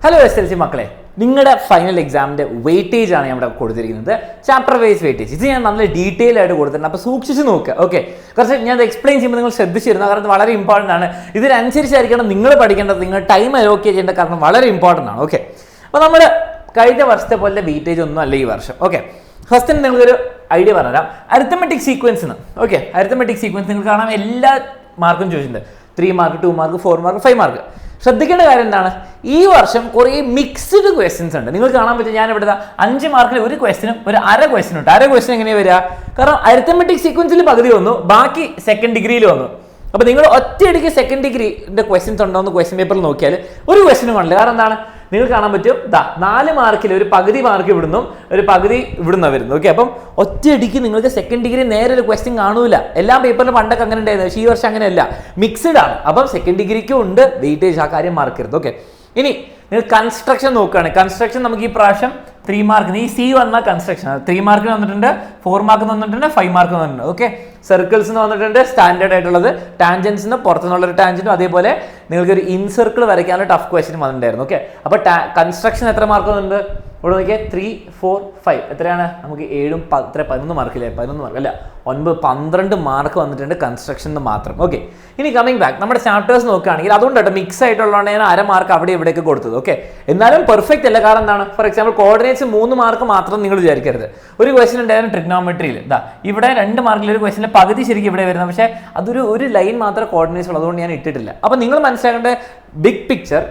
Hello SLC മക്കളെ, നിങ്ങളുടെ final എക്സാമിൻ്റെ വെയിറ്റേജ് ആണ് ഇവിടെ കൊടുത്തിരിക്കുന്നത്. ചാപ്റ്റർ വൈസ് വെയിറ്റേജ് ഇത് ഞാൻ നല്ല ഡീറ്റെയിൽ ആയിട്ട് കൊടുത്തിട്ടുണ്ട്. അപ്പോൾ സൂക്ഷിച്ച് നോക്കുക. ഓക്കെ, കുറച്ച് ഞാൻ അത് എക്സ്പ്ലെയിൻ ചെയ്യുമ്പോൾ നിങ്ങൾ ശ്രദ്ധിച്ചിരുന്നു. കാരണം ഇത് വളരെ ഇമ്പോർട്ടൻ്റ് ആണ്. ഇതിനനുസരിച്ചായിരിക്കണം നിങ്ങൾ പഠിക്കേണ്ടത്. നിങ്ങൾ ടൈം അലോക്കേറ്റ് ചെയ്യേണ്ട കാരണം വളരെ ഇമ്പോർട്ടൻ്റ് ആണ്. ഓക്കെ, അപ്പോൾ നമ്മൾ കഴിഞ്ഞ വർഷത്തെ പോലെ വെയിറ്റേജ് ഒന്നും അല്ല ഈ വർഷം. ഓക്കെ, ഫസ്റ്റ് നിങ്ങൾക്കൊരു ഐഡിയ പറഞ്ഞുതരാം. അരിത്തമെറ്റിക് സീക്വൻസിന് അരിത്തമെറ്റിക് സീക്വൻസ് നിങ്ങൾ കാണാൻ എല്ലാ മാർക്കും ചോദിച്ചിട്ടുണ്ട്. 3 മാർക്ക്, 2 മാർക്ക്, 4 മാർക്ക്, 5 മാർക്ക്. ശ്രദ്ധിക്കേണ്ട കാര്യം എന്താണ്, ഈ വർഷം കുറേ മിക്സ്ഡ് ക്വസ്റ്റ്യൻസ് ഉണ്ട്. നിങ്ങൾ കാണാൻ പറ്റും, ഞാൻ ഇവിടെ 5 മാർക്കിൽ ഒരു ക്വസ്റ്റിനും ഒരു അര ക്വസ്റ്റിനും ഉണ്ട്. അര ക്വസ്റ്റ്യൻ എങ്ങനെയാണ് വരിക? കാരണം അരിത്തമെറ്റിക് സീക്വൻസിൽ പകുതി വന്നു, ബാക്കി സെക്കൻഡ് ഡിഗ്രിയിൽ വന്നു. അപ്പോൾ നിങ്ങൾ ഒറ്റയടിക്ക് സെക്കൻഡ് ഡിഗ്രിൻ്റെ ക്വസ്റ്റ്യൻസ് ഉണ്ടോ എന്ന് ക്വസ്റ്റ്യൻ പേപ്പറിൽ നോക്കിയാൽ ഒരു ക്വസ്റ്റിനും കാണില്ല. കാരണം എന്താണ്, നിങ്ങൾ കാണാൻ പറ്റും 4 മാർക്കിൽ ഒരു പകുതി മാർക്ക് ഇവിടുന്നും ഒരു പകുതി ഇവിടുന്ന് വരുന്നു. ഓക്കെ, അപ്പം ഒറ്റയടിക്ക് നിങ്ങൾക്ക് സെക്കൻഡ് ഡിഗ്രി നേരെ ഒരു ക്വസ്റ്റ്യൻ കാണൂല. എല്ലാ പേപ്പറിലും പണ്ടൊക്കെ അങ്ങനെ ഉണ്ടായിരുന്നു, പക്ഷേ ഈ വർഷം അങ്ങനെയല്ല, മിക്സ്ഡ് ആണ്. അപ്പം സെക്കൻഡ് ഡിഗ്രിക്കും ഉണ്ട് വെയിറ്റേജ്, ആ കാര്യം മാർക്കരുത്. ഓക്കെ, ഇനി നിങ്ങൾ കൺസ്ട്രക്ഷൻ നോക്കുകയാണ്. കൺസ്ട്രക്ഷൻ നമുക്ക് ഈ പ്രാവശ്യം 3 മാർക്കിന് ഈ സി വന്ന കൺസ്ട്രക്ഷൻ 3 മാർക്കിന് വന്നിട്ടുണ്ട്, 4 മാർക്കിന് വന്നിട്ടുണ്ട്, 5 മാർക്കിന് വന്നിട്ടുണ്ട്. ഓക്കെ, സർക്കിൾസിന് വന്നിട്ടുണ്ട് സ്റ്റാൻഡേർഡ് ആയിട്ടുള്ളത്, ടാൻജൻസിന് പുറത്തുനിന്നുള്ളൊരു ടാൻജൻറ്റും, അതേപോലെ നിങ്ങൾക്കൊരു ഇൻസർക്കിൾ വരയ്ക്കാനുള്ള ടഫ് ക്വസ്റ്റ്യൻ വന്നിട്ടുണ്ടായിരുന്നു. ഓക്കെ, അപ്പോൾ കൺസ്ട്രക്ഷൻ എത്ര മാർക്ക് വന്നിട്ടുണ്ട്? ഇവിടെ നോക്കിയാൽ 3, 4, 5 എത്രയാണ്? നമുക്ക് 7, 11 മാർക്കില്ലേ? 11 മാർക്ക് അല്ല, 9, 12 മാർക്ക് വന്നിട്ടുണ്ട് കൺസ്ട്രക്ഷന് മാത്രം. ഓക്കെ, ഇനി കമ്മിങ് ബാക്ക് നമ്മുടെ ചാപ്റ്റേഴ്സ് നോക്കുകയാണെങ്കിൽ അതുകൊണ്ടാണ് മിക്സ് ആയിട്ടുള്ളതാണ് ഞാൻ അര മാർക്ക് അവിടെ ഇവിടേക്ക് കൊടുത്തത്. ഓക്കെ, എന്നാലും പെർഫെക്റ്റ് അല്ല. കാരണം എന്താണ്, ഫോർ എക്സാമ്പിൾ കോർഡിനേറ്റ്സ് 3 മാർക്ക് മാത്രം നിങ്ങൾ വിചാരിക്കരുത്. ഒരു ക്വസ്റ്റ്യൻ ഉണ്ടായിരുന്നു ട്രിഗ്നോമെട്രിയിൽ, ഇവിടെ 2 മാർക്കിൽ ഒരു ക്വസ്റ്റ്യൻ പകുതി ശരിക്കും ഇവിടെ വരുന്നത്, പക്ഷേ ഒരു ലൈൻ മാത്രം കോർഡിനേറ്റ്സ് ഉള്ളത്, അതുകൊണ്ട് ഞാൻ ഇട്ടിട്ടില്ല. അപ്പോൾ നിങ്ങൾ മനസ്സിലാക്കേണ്ട ബിഗ് പിക്ചർ,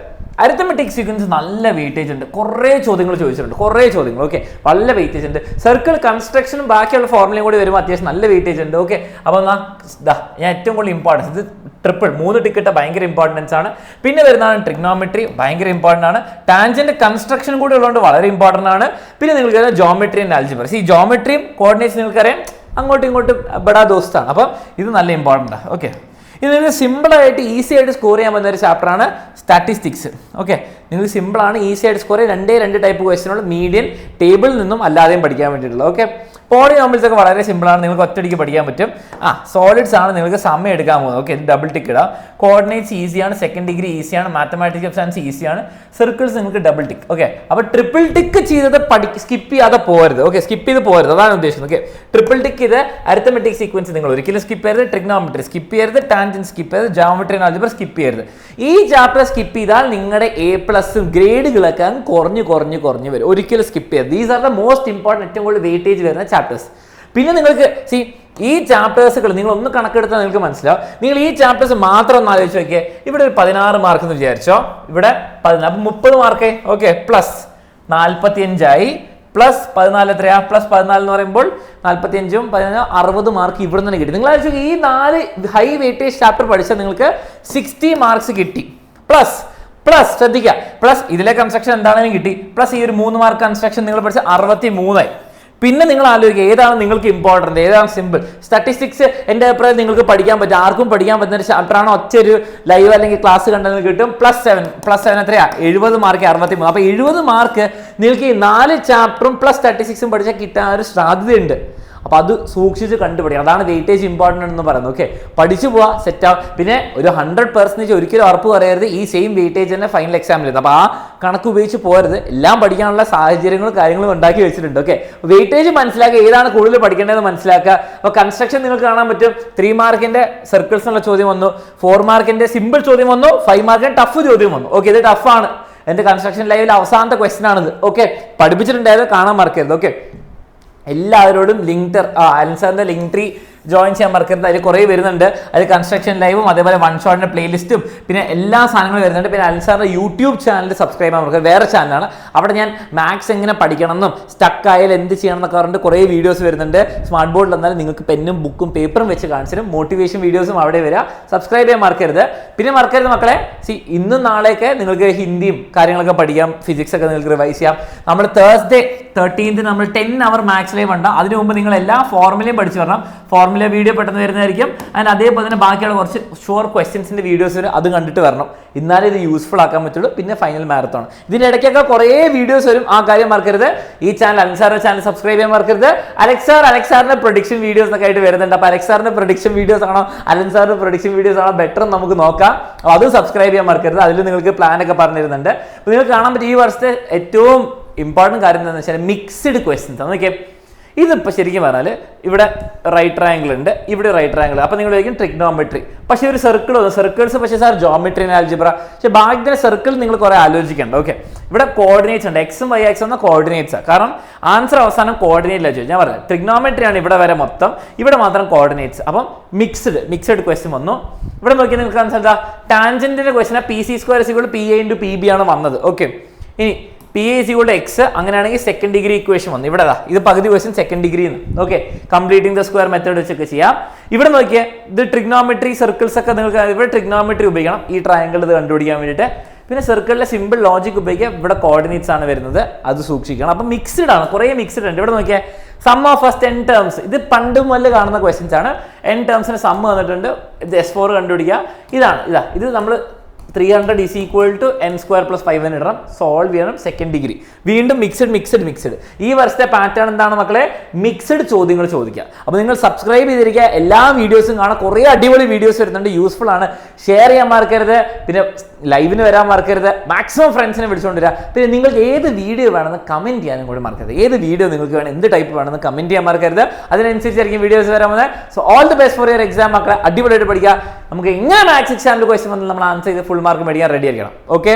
അരിത്തമെറ്റിക് സീക്വൻസ് നല്ല വെയിറ്റേജ് ഉണ്ട്. കുറേ ചോദ്യങ്ങൾ ചോദിച്ചിട്ടുണ്ട്, കുറേ ചോദ്യങ്ങൾ. ഓക്കെ, നല്ല വെയിറ്റേജ് ഉണ്ട്. സർക്കിൾ കൺസ്ട്രക്ഷനും ബാക്കിയുള്ള ഫോർമുലയും കൂടി വരുമ്പോൾ അത്യാവശ്യം നല്ല വെയിറ്റേജ് ഉണ്ട്. ഓക്കെ, അപ്പോൾ ഞാൻ ഏറ്റവും കൂടുതൽ ഇമ്പോർട്ടൻസ് ഇത് ട്രിപ്പിൾ 3 ടിക്കറ്റ് ഭയങ്കര ഇമ്പോർട്ടൻസ് ആണ്. പിന്നെ വരുന്നതാണ് ട്രിഗ്നോമെട്രി, ഭയങ്കര ഇമ്പോർട്ടൻ്റ് ആണ്. ടാൻജന്റ് കൺസ്ട്രക്ഷൻ കൂടി ഉള്ളതുകൊണ്ട് വളരെ ഇമ്പോർട്ടൻ്റ് ആണ്. പിന്നെ നിങ്ങൾക്ക് ജോമെട്രി ആൻഡ് ആൽജിബ്ര. ഈ ജോമെട്രിയും കോർഡിനേറ്റ്സ് നിങ്ങൾക്കറിയാം അങ്ങോട്ടും ഇങ്ങോട്ടും ബഡാ ദോസ്താണ്. അപ്പം ഇത് നല്ല ഇമ്പോർട്ടൻ്റ് ആണ്. ഓക്കെ, ഇത് നിങ്ങൾക്ക് സിമ്പിളായിട്ട് ഈസി ആയിട്ട് സ്കോർ ചെയ്യാൻ പറ്റുന്ന ഒരു ചാപ്റ്ററാണ് സ്റ്റാറ്റിസ്റ്റിക്സ്. ഓക്കെ, നിങ്ങൾക്ക് സിമ്പിളാണ്, ഈസി ആയിട്ട് സ്കോർ ചെയ്യാൻ 2 ടൈപ്പ് ക്വസ്റ്റ്യനുകൾ, മീഡിയൻ, ടേബിളിൽ നിന്നും അല്ലാതെയും പഠിക്കാൻ വേണ്ടിയിട്ടുള്ളത്. ഓക്കെ, പോളിനോമിയൽസ് ഒക്കെ വളരെ സിമ്പിളാണ്, നിങ്ങൾക്ക് ഒറ്റയടിക്ക് പഠിക്കാൻ പറ്റും. സോളിഡ്സ് ആണ് നിങ്ങൾക്ക് സമയം എടുക്കാൻ പോകുന്നത്. ഓക്കെ, ഇത് ഡബിൾ ടിക്ക് ഇടാം. കോർഡിനേറ്റ്സ് ഈസിയാണ്, സെക്കൻഡ് ഡിഗ്രി ഈസിയാണ്, മാത്തമാറ്റിക്സ് ഓഫ് സയൻസ് ഈസിയാണ്, സർക്കിൾസ് നിങ്ങൾക്ക് ഡബിൾ ടിക്ക്. ഓക്കെ, അപ്പോൾ ട്രിപ്പിൾ ടിക്ക് ചെയ്തത് സ്കിപ്പ് ചെയ്യാതെ പോകരുത്. ഓക്കെ, സ്കിപ്പ് ചെയ്ത് പോകരുത്, അതാണ് ഉദ്ദേശിക്കുന്നത്. ഓക്കെ, ട്രിപ്പിൾ ടിക്ക് ചെയ്ത് അരിത്തമെറ്റിക് സീക്വൻസ് നിങ്ങൾ ഒരിക്കലും സ്കിപ്പ് ചെയ്യരുത്, ട്രിഗ്നോമെട്രി സ്കിപ്പ് ചെയ്യരുത്, ടാൻജന്റ് സ്കിപ്പ് ചെയ്യരുത്, ജോമെട്രി ആൻഡ് ആൽജിബ്ര സ്കിപ്പ് ചെയ്യരുത്. ഈ ചാപ്റ്റർ സ്കിപ്പ് ചെയ്താൽ നിങ്ങളുടെ A+ ഗ്രേഡുകളൊക്കെ കുറഞ്ഞു വരും. ഒരിക്കലും സ്കിപ്പ് ചെയ്യരുത്. These are the most important, ഏറ്റവും കൂടുതൽ വെയിറ്റേജ് വരുന്ന ചാപ്റ്റേഴ്സ്. പിന്നെ നിങ്ങൾക്ക് ഈ ചാപ്റ്റേഴ്സുകൾ നിങ്ങൾ ഒന്ന് കണക്കെടുത്താൽ നിങ്ങൾക്ക് മനസ്സിലാവും. നിങ്ങൾ ഈ ചാപ്റ്റേഴ്സ് മാത്രം ഒന്ന് ആലോചിച്ച് നോക്കിയേ. ഇവിടെ ഒരു 16 മാർക്ക് എന്ന് വിചാരിച്ചോ, ഇവിടെ 14, അപ്പം 30 മാർക്ക്. ഓക്കെ, പ്ലസ് 45 പ്ലസ് 14 എത്രയാ? പ്ലസ് 14 എന്ന് പറയുമ്പോൾ 45ഉം 14 60 മാർക്ക് ഇവിടെ നിന്ന് കിട്ടി. നിങ്ങൾ ആലോചിച്ച് ഈ 4 ഹൈ വെയിറ്റേജ് ചാപ്റ്റർ പഠിച്ചാൽ നിങ്ങൾക്ക് 60 മാർക്സ് കിട്ടി. പ്ലസ് ശ്രദ്ധിക്കുക, പ്ലസ് ഇതിലെ കൺസ്ട്രക്ഷൻ എന്താണെങ്കിലും കിട്ടി, പ്ലസ് ഈ ഒരു 3 മാർക്ക് കൺസ്ട്രക്ഷൻ നിങ്ങൾ പഠിച്ച 63 ആയി. പിന്നെ നിങ്ങൾ ആലോചിക്കുക ഏതാണ് നിങ്ങൾക്ക് ഇമ്പോർട്ടൻറ്റ്, ഏതാണ് സിമ്പിൾ. സ്റ്റാറ്റിസ്റ്റിക്സ് എൻ്റെ അഭിപ്രായം നിങ്ങൾക്ക് പഠിക്കാൻ പറ്റും, ആർക്കും പഠിക്കാൻ പറ്റുന്ന ഒരു ചാപ്റ്ററാണ്. ഒറ്റൊരു ലൈവ് അല്ലെങ്കിൽ ക്ലാസ് കണ്ടെന്ന് കിട്ടും. +7 എത്രയാ? 70 മാർക്ക് 63. അപ്പോൾ 70 മാർക്ക് നിങ്ങൾക്ക് ഈ 4 ചാപ്റ്ററും പ്ലസ് സ്റ്റാറ്റിസ്റ്റിക്സും പഠിച്ചാൽ കിട്ടാൻ ഒരു സാധ്യതയുണ്ട്. അപ്പോൾ അത് സൂക്ഷിച്ച് കണ്ടുപിടിക്കണം. അതാണ് വെയിറ്റേജ് ഇമ്പോർട്ടൻ്റ് എന്ന് പറയുന്നത്. ഓക്കെ, പഠിച്ചു പോവാ, സെറ്റാവും. പിന്നെ ഒരു 100% ഒരിക്കലും ഉറപ്പ് പറയരുത് ഈ സെയിം വെയിറ്റേജ് തന്നെ ഫൈനൽ എക്സാമിൽ വരുന്നത്. അപ്പോൾ ആ കണക്ക് ഉപയോഗിച്ച് പോരുത്. എല്ലാം പഠിക്കാനുള്ള സാഹചര്യങ്ങളും കാര്യങ്ങളും ഉണ്ടാക്കി വെച്ചിട്ടുണ്ട്. ഓക്കെ, വെയിറ്റേജ് മനസ്സിലാക്കുക, ഏതാണ് കൂടുതൽ പഠിക്കേണ്ടതെന്ന് മനസ്സിലാക്കുക. അപ്പോൾ കൺസ്ട്രക്ഷൻ നിങ്ങൾക്ക് കാണാൻ പറ്റും 3 മാർക്കിൻ്റെ സർക്കിൾസിനുള്ള ചോദ്യം വന്നു, 4 മാർക്കിൻ്റെ സിമ്പിൾ ചോദ്യം വന്നു, 5 മാർക്കിൻ്റെ ടഫ് ചോദ്യം വന്നു. ഓക്കെ, ഇത് ടഫാണ്. എൻ്റെ കൺസ്ട്രക്ഷൻ ലൈവിൽ അവസാനത്തെ ക്വസ്റ്റ്യൻ ആണിത്. ഓക്കെ, പഠിപ്പിച്ചിട്ടുണ്ടായത് കാണാൻ മറക്കരുത്. ഓക്കെ, എല്ലാവരോടും അൻസാറിന്റെ ലിങ്ക് ട്രീ ജോയിൻ ചെയ്യാൻ മറക്കരുത്. അതിൽ കുറേ വരുന്നുണ്ട്. അതിൽ കൺസ്ട്രക്ഷൻ ലൈവും അതേപോലെ 1 ഷോട്ടിന്റെ പ്ലേലിസ്റ്റും പിന്നെ എല്ലാ സാധനങ്ങളും വരുന്നുണ്ട്. പിന്നെ അൻസാറിന്റെ യൂട്യൂബ് ചാനൽ സബ്സ്ക്രൈബ് ചെയ്യാൻ മറക്കരുത്. വേറെ ചാനലാണ്, അവിടെ ഞാൻ മാത്സ് എങ്ങനെ പഠിക്കണം എന്നും സ്റ്റക്ക് ആയാൽ എന്ത് ചെയ്യണം എന്നൊക്കെ പറഞ്ഞിട്ട് കുറേ വീഡിയോസ് വരുന്നുണ്ട്. സ്മാർട്ട് ബോർഡിൽ വന്നാൽ നിങ്ങൾക്ക് പെന്നും ബുക്കും പേപ്പറും വെച്ച് കാണിച്ചിട്ടും മോട്ടിവേഷൻ വീഡിയോസും അവിടെ വരിക. സബ്സ്ക്രൈബ് ചെയ്യാൻ മറക്കരുത്. പിന്നെ മറക്കരുത് മക്കളെ, ഇന്നും നാളെയൊക്കെ നിങ്ങൾക്ക് ഹിന്ദിയും കാര്യങ്ങളൊക്കെ പഠിക്കാം, ഫിസിക്സ് ഒക്കെ നിങ്ങൾക്ക് റിവൈസ് ചെയ്യാം. നമ്മൾ തേഴ്സ്ഡേ 13th നമ്മൾ 10 hour മാത്സ് ലൈവ് ഉണ്ട്. അതിനു മുമ്പ് നിങ്ങൾ എല്ലാ ഫോർമുലയും പഠിച്ചു വരണം. ഫോർമുല വീഡിയോ പെട്ടെന്ന് വരുന്നതായിരിക്കും. ആൻഡ് അതേപോലെ തന്നെ ബാക്കിയുള്ള കുറച്ച് ഷുവർ ക്വസ്റ്റ്യൻസിന്റെ വീഡിയോസ് വരും, അത് കണ്ടിട്ട് വരണം. എന്നാലേ ഇത് യൂസ്ഫുൾ ആക്കാൻ പറ്റുള്ളൂ. പിന്നെ ഫൈനൽ മാരത്തോൺ. ഇതിന്റെ ഇടയ്ക്കൊക്കെ കുറേ വീഡിയോസ് വരും, ആ കാര്യം മറക്കരുത്. ഈ ചാനൽ അലക്സാറിന്റെ ചാനൽ സബ്സ്ക്രൈബ് ചെയ്യാൻ മറക്കരുത്. അലക്സാറിന്റെ പ്രൊഡിക്ഷൻ വീഡിയോസ് ഒക്കെ ആയിട്ട് വരുന്നുണ്ട്. അപ്പൊ അലക്സാറിന്റെ പ്രൊഡിക്ഷൻ വീഡിയോസ് ആണോ അലൻസാറിന്റെ പ്രൊഡിക്ഷൻ വീഡിയോസ് ആണോ ബെറ്റർ നമുക്ക് നോക്കാം. അതും സബ്സ്ക്രൈബ് ചെയ്യാൻ മറക്കരുത്. അതിൽ നിങ്ങൾക്ക് പ്ലാൻ ഒക്കെ പറഞ്ഞു തരുന്നുണ്ട്. അപ്പോൾ നിങ്ങൾക്ക് കാണാൻ പറ്റും ഈ വർഷത്തെ ഏറ്റവും ഇമ്പോർട്ടൻറ്റ് കാര്യം എന്താണെന്ന് വെച്ചാൽ മിക്സ്ഡ് ക്വസ്റ്റ്യൻസ് ആണ്. ഓക്കെ, ഇതിപ്പോൾ ശരിക്കും പറഞ്ഞാൽ ഇവിടെ റൈറ്റ് ട്രയാങ്കിൾ ഉണ്ട്, ഇവിടെ റൈറ്റ് ട്രയാങ്കിൾ. അപ്പോൾ നിങ്ങൾ ചോദിക്കും ട്രിഗ്നോമെട്രി, പക്ഷേ ഒരു സർക്കിൾ വന്നു. സർക്കിൾസ് പക്ഷേ സാർ ജോമെട്രി ആൻഡ് ആൽജിബ്ര, പക്ഷേ ബാക്കി സർക്കിൾ നിങ്ങൾ കുറേ ആലോചിക്കേണ്ട. ഓക്കെ, ഇവിടെ കോർഡിനേറ്റ്സ് ഉണ്ട്, എക്സും വൈ എക്സ് എന്ന കോർഡിനേറ്റ്സ്. കാരണം ആൻസർ അവസാനം കോർഡിനേറ്റിലാണ് ചോദിച്ചു. ഞാൻ പറഞ്ഞു ട്രിഗ്നോമെട്രി ആണ് ഇവിടെ വരെ മൊത്തം, ഇവിടെ മാത്രം കോർഡിനേറ്റ്സ്. അപ്പം മിക്സ്ഡ് ക്വസ്റ്റ്യൻ വന്നു. ഇവിടെ നോക്കി നിങ്ങൾക്ക് മനസ്സിലാ ടാൻജന്റിന്റെ ക്വസ്റ്റ്യൻ PC² PA × PB ആണ് വന്നത്. ഓക്കെ, ഇനി PA = X അങ്ങനെയാണെങ്കിൽ സെക്കൻഡ് ഡിഗ്രി ഇക്വേഷൻ വന്നു. ഇവിടെ ഇത് പകുതി question second degree. Okay, completing the square method വെച്ചൊക്കെ ചെയ്യാം. ഇവിടെ നോക്കിയാൽ ഇത് ട്രിഗ്നോമെട്രി സർക്കിൾസ് ഒക്കെ നിങ്ങൾക്ക് ഇവിടെ ട്രിഗ്നോമെട്രി ഉപയോഗിക്കണം ഈ ട്രയാങ്കിൾ ഇത് കണ്ടുപിടിക്കാൻ വേണ്ടിയിട്ട്. പിന്നെ സർക്കിളിലെ സിമ്പിൾ ലോജിക് ഉപയോഗിക്കുക. ഇവിടെ കോർഡിനേറ്റ്സ് ആണ് വരുന്നത്, അത് സൂക്ഷിക്കണം. അപ്പം മിക്സ്ഡ് ആണ്, കുറേ മിക്സ്ഡ് ഉണ്ട്. ഇവിടെ നോക്കിയാൽ sum of first n terms, ഇത് പണ്ട് മുതൽ കാണുന്ന ക്വസ്റ്റ്യൻസ് ആണ്. n ടേംസിന് സം വന്നിട്ടുണ്ട്. ഇത് S4 കണ്ടുപിടിക്കുക. ഇത് നമ്മൾ 300 = n² + 5 ഇടണം, സോൾവ് ചെയ്യണം, സെക്കൻഡ് ഡിഗ്രി. വീണ്ടും മിക്സ്ഡ്. ഈ വർഷത്തെ പാറ്റേൺ എന്താണ് മക്കളെ? മിക്സ്ഡ് ചോദ്യങ്ങൾ ചോദിക്കുക. അപ്പോൾ നിങ്ങൾ സബ്സ്ക്രൈബ് ചെയ്തിരിക്കുക, എല്ലാ വീഡിയോസും കാണാൻ. കുറേ അടിപൊളി വീഡിയോസ് വരുന്നുണ്ട്, യൂസ്ഫുൾ ആണ്. ഷെയർ ചെയ്യാൻ മറക്കരുത്. പിന്നെ ലൈവിന് വരാൻ മറക്കരുത്. മാക്സിമം ഫ്രണ്ട്സിനെ വിളിച്ചുകൊണ്ടിരിക്കുക. പിന്നെ നിങ്ങൾക്ക് ഏത് വീഡിയോ വേണമെന്ന് കമൻറ്റ് ചെയ്യാനും കൂടി മറക്കരുത്. ഏത് വീഡിയോ നിങ്ങൾക്ക് വേണം, എന്ത് ടൈപ്പ് വേണമെന്ന് കമൻറ്റ് ചെയ്യാൻ മറക്കരുത്. അതിനനുസരിച്ചായിരിക്കും വീഡിയോസ് വരാൻ പോകുന്നത്. So all the best for your exam മക്കളെ. അടിപൊളിയായിട്ട് പഠിക്കുക. നമുക്ക് എങ്ങനെ മാത്സ് എക്സാമിൽ ക്വസ്റ്റ്യൻ വന്നാൽ നമ്മൾ ആൻസർ ചെയ്ത് ഫുൾ മാർക്ക് മേടിക്കാൻ റെഡി ആയിരിക്കണം. ഓക്കെ.